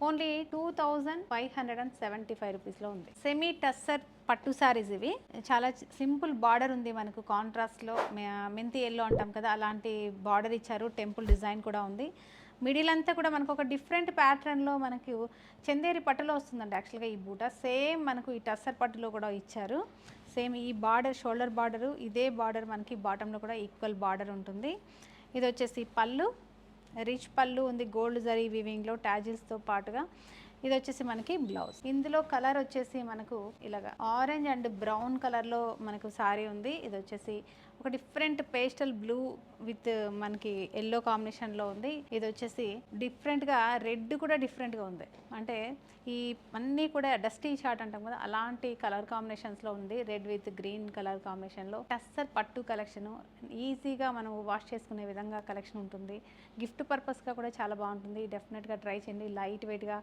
Only 2575 రూపీస్లో ఉంది. Semi tussar పట్టు సారీస్ ఇవి. చాలా సింపుల్ బార్డర్ ఉంది మనకు కాంట్రాస్ట్లో మెంతి ఎల్లో అంటాం కదా, అలాంటి బార్డర్ ఇచ్చారు. టెంపుల్ డిజైన్ కూడా ఉంది. మిడిల్ అంతా కూడా మనకు ఒక డిఫరెంట్ ప్యాటర్న్లో మనకు చందేరి పట్టులో వస్తుందండి యాక్చువల్గా ఈ బూట. సేమ్ మనకు ఈ టస్సర్ పట్టులో కూడా ఇచ్చారు. సేమ్ ఈ బార్డర్ షోల్డర్ బార్డరు, ఇదే బార్డర్ మనకి బాటంలో కూడా ఈక్వల్ బార్డర్ ఉంటుంది. ఇది వచ్చేసి పళ్ళు, రిచ్ పళ్ళు ఉంది గోల్డ్ జరీ వీవింగ్లో టాజిల్స్తో పాటుగా. ఇది వచ్చేసి మనకి బ్లౌజ్. ఇందులో కలర్ వచ్చేసి మనకు ఇలాగా ఆరెంజ్ అండ్ బ్రౌన్ కలర్లో మనకు సారీ ఉంది. ఇది వచ్చేసి ఒక డిఫరెంట్ పేస్టల్ బ్లూ విత్ మనకి ఎల్లో కాంబినేషన్లో ఉంది. ఇది వచ్చేసి డిఫరెంట్గా రెడ్ కూడా డిఫరెంట్గా ఉంది. అంటే ఈ అన్నీ కూడా డస్టీ షార్ట్ అంటాం కదా, అలాంటి కలర్ కాంబినేషన్స్లో ఉంది. రెడ్ విత్ గ్రీన్ కలర్ కాంబినేషన్లో టస్సర్ పట్టు కలెక్షన్. ఈజీగా మనం వాష్ చేసుకునే విధంగా కలెక్షన్ ఉంటుంది. గిఫ్ట్ పర్పస్గా కూడా చాలా బాగుంటుంది. డెఫినెట్గా ట్రై చేయండి. లైట్ వెయిట్గా